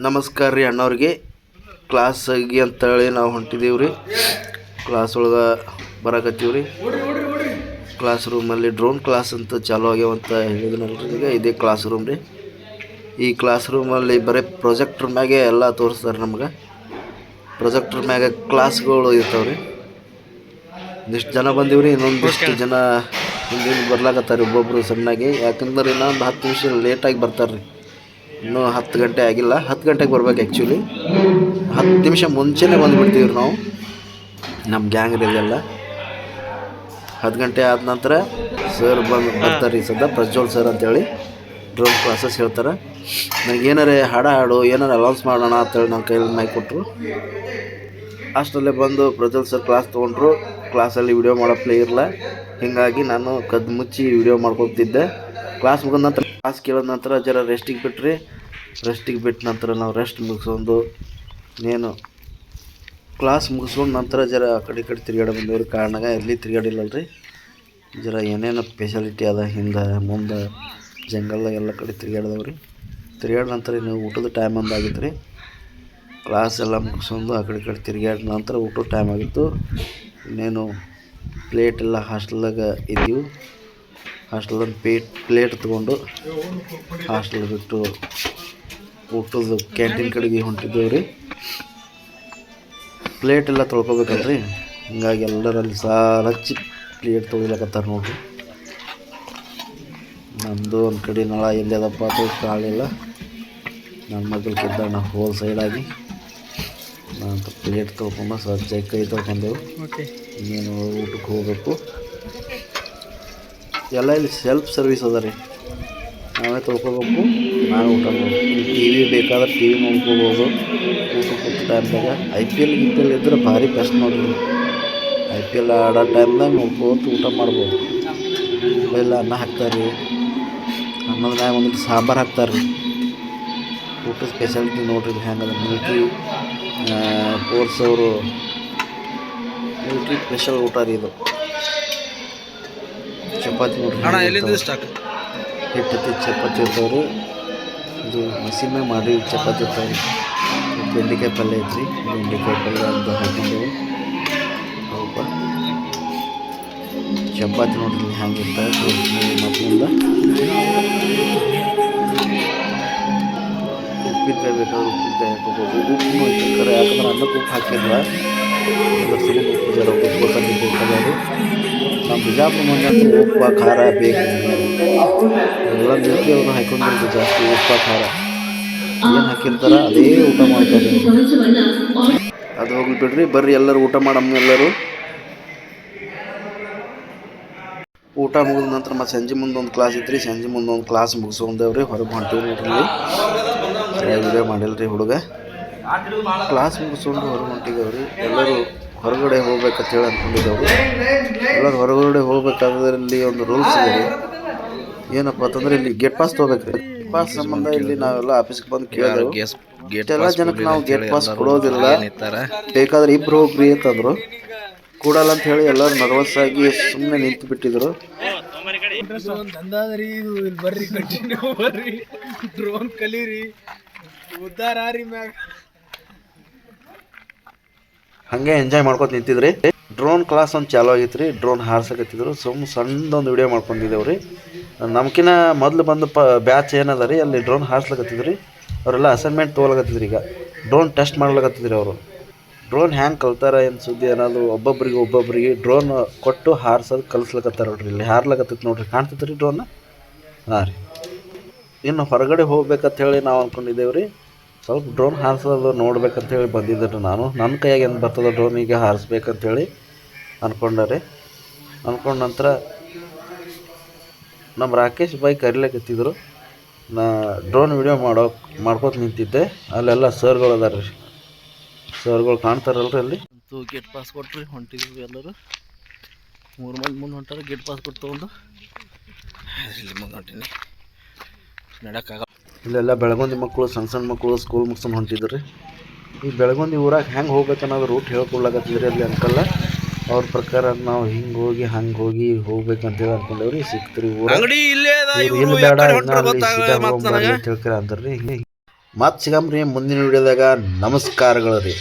ನಮಸ್ಕಾರ ರೀ ಅಣ್ಣವ್ರಿಗೆ. ಕ್ಲಾಸಾಗಿ ಅಂತೇಳಿ ನಾವು ಹೊಂಟಿದ್ದೀವಿ ರೀ. ಕ್ಲಾಸ್ ಒಳಗೆ ಬರಕತ್ತೀವಿ ರೀ. ಕ್ಲಾಸ್ ರೂಮಲ್ಲಿ ಡ್ರೋನ್ ಕ್ಲಾಸ್ ಅಂತ ಚಾಲೂ ಆಗ್ಯಾವಂತ ಹೇಳಿದ್ನಲ್ರಿ. ಈಗ ಇದೇ ಕ್ಲಾಸ್ ರೂಮ್ ರೀ. ಈ ಕ್ಲಾಸ್ ರೂಮಲ್ಲಿ ಬರೀ ಪ್ರೊಜೆಕ್ಟ್ರ್ ಮ್ಯಾಗೆ ಎಲ್ಲ ತೋರಿಸ್ತಾರೆ ನಮ್ಗೆ. ಪ್ರೊಜೆಕ್ಟ್ರ್ ಮ್ಯಾಗೆ ಕ್ಲಾಸ್ಗಳು ಇರ್ತಾವೆ ರೀ. ಒಂದಿಷ್ಟು ಜನ ಬಂದೀವಿ ರೀ. ಇನ್ನೊಂದಿಷ್ಟು ಜನ ಹಿಂದಿನ ಬರ್ಲಾಕತ್ತಾರೆ ಒಬ್ಬೊಬ್ಬರು ಸಣ್ಣಾಗಿ. ಯಾಕಂದ್ರೆ ಇನ್ನೊಂದು 10 ನಿಮಿಷ ಲೇಟಾಗಿ ಬರ್ತಾರೆ ರೀ. ಇನ್ನೂ 10 ಗಂಟೆ ಆಗಿಲ್ಲ. 10 ಗಂಟೆಗೆ ಬರ್ಬೇಕು. ಆ್ಯಕ್ಚುಲಿ 10 ನಿಮಿಷ ಮುಂಚೆನೇ ಬಂದುಬಿಡ್ತೀವಿ ರೀ ನಾವು, ನಮ್ಮ ಗ್ಯಾಂಗ್ರೆಲ್ಲ. 10 ಗಂಟೆ ಆದ ನಂತರ ಸರ್ ಬರ್ತಾರೆ ರೀ. ಸದ್ಯ ಪ್ರಜ್ವಲ್ ಸರ್ ಅಂತೇಳಿ ಡ್ರೋನ್ ಕ್ಲಾಸಸ್ ಹೇಳ್ತಾರೆ. ನನಗೆ ಏನಾರೇ ಹಾಡು ಏನಾರು ಅಲೌನ್ಸ್ ಮಾಡೋಣ ಅಂತೇಳಿ ನನ್ನ ಕೈಯಲ್ಲಿ ಮೈಕ್ ಕೊಟ್ಟರು. ಅಷ್ಟರಲ್ಲೇ ಬಂದು ಪ್ರಜ್ವಲ್ ಸರ್ ಕ್ಲಾಸ್ ತೊಗೊಂಡ್ರು. ಕ್ಲಾಸಲ್ಲಿ ವಿಡಿಯೋ ಮಾಡೋ ಪ್ಲೇ ಇರಲ್ಲ. ಹೀಗಾಗಿ ನಾನು ಕದ್ದು ಮುಚ್ಚಿ ವಿಡಿಯೋ ಮಾಡ್ಕೊತಿದ್ದೆ. ಕ್ಲಾಸ್ ಮುಗಿದ ನಂತರ ಕ್ಲಾಸ್ ಕೇಳಿದ ನಂತರ ಜರ ರೆಸ್ಟಿಗೆ ಬಿಟ್ರಿ. ರೆಸ್ಟಿಗೆ ಬಿಟ್ಟ ನಂತರ ನಾವು ರೆಸ್ಟ್ ಮುಗಿಸ್ಕೊಂಡು ಕ್ಲಾಸ್ ಮುಗಿಸ್ಕೊಂಡು ನಂತರ ಜರ ಆ ಕಡೆ ತಿರುಗಾಡಿ ಬಂದವ್ರಿ. ಕಾರಣಾಗ ಎಲ್ಲಿ ತಿರುಗಾಡಿಲ್ಲಲ್ರಿ. ಜರ ಏನೇನು ಸ್ಪೆಷಾಲಿಟಿ ಅದ ಹಿಂದೆ ಮುಂದೆ ಜಂಗಲ್ದಾಗ ಎಲ್ಲ ಕಡೆ ತಿರುಗಾಡ್ದವ್ರಿ. ತಿರುಗಾಡ ನಂತರ ನೀವು ಊಟದ ಟೈಮ್ ಒಂದಾಗಿತ್ತು ರೀ. ಕ್ಲಾಸ್ ಎಲ್ಲ ಮುಗಿಸ್ಕೊಂಡು ಆ ಕಡೆ ತಿರುಗಾಡಿದ ನಂತರ ಊಟದ ಟೈಮ್ ಆಗಿತ್ತು. ಇನ್ನೇನು ಪ್ಲೇಟ್ ಎಲ್ಲ ಹಾಸ್ಟೆಲ್ದಾಗ ಇದ್ದೀವಿ. ಹಾಸ್ಟೆಲ್ದಾಗ ಪ್ಲೇಟ್ ತೊಗೊಂಡು ಹಾಸ್ಟೆಲ್ ಬಿಟ್ಟು ಊಟದ ಕ್ಯಾಂಟೀನ್ ಕಡೆಗೆ ಹೊಂಟಿದ್ದೇವೆ ರೀ. ಪ್ಲೇಟ್ ಎಲ್ಲ ತೊಳ್ಕೊಬೇಕಲ್ರಿ. ಹಿಂಗಾಗಿ ಎಲ್ಲರಲ್ಲಿ ಸಾಲ ಹಚ್ಚಿ ಪ್ಲೇಟ್ ತೊಗೊಳಕತ್ತಾರೆ ನೋಡ್ರಿ. ನಮ್ಮದು ಒಂದು ಕಡೆ ನಳ ಎಲ್ಲಿ ಅದಪ್ಪ ಅದು ಕಾಳಿಲ್ಲ. ನನ್ನ ಮಗಲ್ಕಿದ್ದ ಹೋಲ್ ಸೈಡಾಗಿ ನಾನು ಪ್ಲೇಟ್ ತೊಳ್ಕೊಂಡು ಸಜ್ಜಾಗಿ ಕೈ ತೊಳ್ಕೊಂಡೆವು. ಇನ್ನೇನು ಊಟಕ್ಕೆ ಹೋಗಬೇಕು. ಎಲ್ಲ ಇಲ್ಲಿ ಸೆಲ್ಫ್ ಸರ್ವಿಸ್ ಅದ ರೀ. ನಾವೇ ತೊಳ್ಕೊಬೇಕು, ನಾವೇ ಊಟ ಮಾಡಬೇಕು. ಟಿ ವಿ ಬೇಕಾದ್ರೆ ಟಿ ವಿ ನೋಡ್ಕೋಬೋದು ಊಟ ಕೂತ ಟೈಮ್ದಾಗ. IPL ಇದ್ದರೆ ಭಾರಿ ಬೆಸ್ಟ್ ನೋಡ್ರಿ. IPL ಆಡೋ ಟೈಮ್ದಾಗ ನೋಡ್ಕೋತ ಊಟ ಮಾಡ್ಬೋದು. ಎಲ್ಲ ಅನ್ನ ಹಾಕ್ತಾರೆ ರೀ. ಅನ್ನದ ಮ್ಯಾಗ ಒಂದಿಟ್ಟು ಸಾಂಬಾರು ಹಾಕ್ತಾರೆ ರೀ. ಊಟ ಸ್ಪೆಷಾಲಿಟಿ ನೋಡ್ರಿ ಹೆಂಗದ. ಮಿಲ್ಟ್ರಿ ಫೋರ್ಸ್ ಅವರು ಮಿಲ್ಟ್ರಿ ಸ್ಪೆಷಲ್ ಊಟ ರೀ ಇದು. ಚಪಾತಿ ನೋಡ್ರಿ, ಹಿಟ್ಟು ಚಪಾತಿ ಇರ್ತಾವ್ರಿ. ಇದು ಮಸೀನ್ ಮ್ಯಾಗ ಮಾಡಿ ಚಪಾತಿ ಇರ್ತಾವ್ರಿ. ಬೆಂಡೆಕಾಯಿ ಪಲ್ಯ ಐತ್ರಿ. ಬೆಂಡೆಕಾಯಿ ಪಲ್ಯ ಅಂತ ಹಾಕೊಂಡೆವು. ಸ್ವಲ್ಪ ಚಪಾತಿ ನೋಡ್ರಿ ಹೆಂಗಿರ್ತಾರೆ ಮೊದಲಿಂದ. ಉಪ್ಪಿನಕಾಯಿ ಬೇಕಾದ್ರೆ ಉಪ್ಪಿನಕಾಯಿ ಹಾಕೋಬೋದು. ಉಪ್ಪು ಹಾಕಿರ್ತಾರೆ, ಯಾಕಂದ್ರೆ ಅನ್ನಕ್ಕೆ ಉಪ್ಪು ಹಾಕಿಲ್ಲ. ಅದ್ರ ಸಲ ಉಪ್ಪು ಜರ ಉಪ್ಪು ಬೇಕಾದ್ರೆ ನಮ್ಮ ಬಿಜಾಪುರ ಮಂದಿ ಅಂತ ಉಪ್ಪು ಖಾರ ಬೇಕು. ಎಲ್ಲ ಮಿಲ್ಟ್ರಿ ಅವರು ಹಾಕೊಂಡಿರ್ತೀವಿ ಜಾಸ್ತಿ ಉಪ್ಪು ಖಾರ ಏನು ಹಾಕಿರ್ತಾರೆ ಅದೇ ಊಟ ಮಾಡ್ತಾರೆ. ಅದು ಹೋಗ್ಲಿ ಬಿಡ್ರಿ. ಬರ್ರಿ ಎಲ್ಲರೂ ಊಟ ಮಾಡಮ್ಮ. ಎಲ್ಲರೂ ಊಟ ಮುಗಿದ ನಂತರ ಮತ್ತು ಸಂಜೆ ಮುಂದೆ ಒಂದು ಕ್ಲಾಸ್ ಇತ್ತು ರೀ. ಸಂಜೆ ಮುಂದೆ ಒಂದು ಕ್ಲಾಸ್ ಮುಗಿಸ್ಕೊಂಡೇವ್ರಿ. ಹೊರಗೆ ಹೊಂಟೀವಿ ನೋಡ್ರಿ. ವಿಡಿಯೋ ಮಾಡಿಲ್ರಿ ಹುಡುಗ. ಕ್ಲಾಸ್ ಮುಗಿಸ್ಕೊಂಡು ಹೊರಗೆ ಹೊಂಟಿದ್ದೇವ್ರಿ. ಎಲ್ಲರೂ ಹೊರಗಡೆ ಹೋಗ್ಬೇಕಂತ ಹೇಳಿ ಅಂದ್ಕೊಂಡಿದ್ದೇವ್ರಿ. ಎಲ್ಲರೂ ಹೊರಗಡೆ ಹೋಗ್ಬೇಕಾದ್ರಲ್ಲಿ ಒಂದು ರೂಲ್ಸ್ ಇದೆ ರೀ. ಏನಪ್ಪ ಅಂತಂದ್ರೆ ಇಲ್ಲಿ ಗೇಟ್ ಪಾಸ್ ತೊಗೋಬೇಕು ರೀ. ಗೇಟ್ ಪಾಸ್ ಸಂಬಂಧ ಇಲ್ಲಿ ನಾವೆಲ್ಲ ಆಫೀಸ್ಗೆ ಬಂದು ಕೇಳಿದೆವು. ಎಲ್ಲ ಜನಕ್ಕೆ ನಾವು ಗೇಟ್ ಪಾಸ್ ಕೊಡೋದಿಲ್ಲ, ಬೇಕಾದ್ರೆ ಇಬ್ರು ಹೋಗ್ರಿ ಅಂತಂದ್ರು. ಕೊಡಲ್ಲ ಅಂತ ಹೇಳಿ ಎಲ್ಲರೂ ನರ್ವಸ್ ಆಗಿ ಸುಮ್ಮನೆ ನಿಂತು ಬಿಟ್ಟಿದ್ರು. ಡ್ರೋನ್ ಕಲೀರಿ, ಉದ್ದಾರ ಹಂಗೆ ಎಂಜಾಯ್ ಮಾಡ್ಕೊತ ನಿಂತಿದ್ರಿ. ಡ್ರೋನ್ ಕ್ಲಾಸ್ ಒಂದು ಚಾಲೂ ಆಗಿತ್ತು ರೀ. ಡ್ರೋನ್ ಹಾರ್ಸಕತ್ತಿದ್ರು. ಸಣ್ಣದೊಂದು ವಿಡಿಯೋ ಮಾಡ್ಕೊಂಡಿದ್ದೇವೆ ರೀ. ನಮ್ಕಿನ್ನ ಮೊದಲು ಬಂದು ಬ್ಯಾಚ್ ಏನದ ರೀ ಅಲ್ಲಿ ಡ್ರೋನ್ ಹಾರ್ಸ್ಲಕತ್ತಿದ್ರಿ. ಅವರೆಲ್ಲ ಅಸೈನ್ಮೆಂಟ್ ತೊಗೊಳಕತ್ತಿದ್ರಿ. ಈಗ ಡ್ರೋನ್ ಟೆಸ್ಟ್ ಮಾಡ್ಲಕತ್ತಿದ್ರಿ ಅವರು. ಡ್ರೋನ್ ಹ್ಯಾಂಗೆ ಕಲ್ತಾರ ಏನು ಸುದ್ದಿ ಅನ್ನೋದು ಒಬ್ಬೊಬ್ರಿಗೆ ಡ್ರೋನ್ ಕೊಟ್ಟು ಹಾರ್ಸೋದು ಕಲಿಸ್ಲಕತ್ತಾರ ನೋಡ್ರಿ. ಇಲ್ಲಿ ಹಾರ್ಲಕತ್ತೈತಿ ನೋಡ್ರಿ, ಕಾಣ್ತೈತೆ ರೀ ಡ್ರೋನ್. ಹಾಂ ರೀ. ಇನ್ನು ಹೊರಗಡೆ ಹೋಗ್ಬೇಕಂತ ಹೇಳಿ ನಾವು ಅಂದ್ಕೊಂಡಿದ್ದೇವೆ ರೀ. ಸ್ವಲ್ಪ ಡ್ರೋನ್ ಹಾರಿಸೋದು ನೋಡ್ಬೇಕಂತೇಳಿ ಬಂದಿದ್ದೆ ನಾನು. ನನ್ನ ಕೈಯಾಗ ಏನು ಬರ್ತದೆ ಡ್ರೋನಿಗೆ ಹಾರಿಸ್ಬೇಕಂತೇಳಿ ಅಂದ್ಕೊಂಡಾರೆ. ಅಂದ್ಕೊಂಡ ನಂತರ ನಮ್ಮ ರಾಕೇಶ್ ಬಾಯ್ ಕರಿಲಕತ್ತಿದ್ರು. ನಾ ಡ್ರೋನ್ ವಿಡಿಯೋ ಮಾಡ್ಕೋತ ನಿಂತಿದ್ದೆ. ಅಲ್ಲೆಲ್ಲ ಸರ್ಗಳು ಅದಾರ ರೀ. ಸರ್ಗಳು ಕಾಣ್ತಾರಲ್ರಿ ಅಲ್ಲಿ. ಅಂತೂ ಗೇಟ್ ಪಾಸ್ ಕೊಟ್ರಿ ಹೊಂಟಿದ್ವಿ. ಎಲ್ಲರೂ 3 ಮಂದಿ ಮುಂದೆ ಹೊಂಟಾರೆ. ಗೇಟ್ ಪಾಸ್ ಕೊಟ್ಟು ತೊಗೊಂಡು ಇಲ್ಲಿ ಮುಂದೆ ಹೊಂಟೀನಿ. ನಡಕ್ಕಾಗ ಇಲ್ಲೆಲ್ಲ ಬೆಳಗೊಂದಿ ಮಕ್ಕಳು, ಸಣ್ಣ ಮಕ್ಕಳು ಸ್ಕೂಲ್ ಮುಗಿಸ್ಕೊಂಡು ಹೊಂಟಿದ್ರು. ಈ ಬೆಳಗೊಂದಿ ಊರಾಗ ಹೆಂಗೆ ಹೋಗ್ಬೇಕನ್ನೋದು ರೂಟ್ ಹೇಳ್ಕೊಡ್ಲಾಕತ್ತಿದ್ರಿ ಅಲ್ಲಿ ಅಂಕಲ್ಲ. ಅವ್ರ ಪ್ರಕಾರ ನಾವು ಹಿಂಗೆ ಹೋಗಿ ಹಂಗೆ ಹೋಗಿ ಹೋಗ್ಬೇಕಂತೇಳಿ ಅಂದ್ಕೊಂಡೇವ್ರಿ. ಸಿಕ್ತ್ರಿ ಊರ. ಇಲ್ಲಿ ಬೇಡ, ಇನ್ನ ಅಲ್ಲಿ ಸೀದಾ ಹೋಗ್ಬಾರ್ದು ಅಂತ ಹೇಳ್ಕರ ಅಂದ್ರಿ. ಮತ್ತೆ ಸಿಗಮ್ರಿ ಮುಂದಿನ ವಿಡಿಯೋದಾಗ. ನಮಸ್ಕಾರಗಳು ರೀ.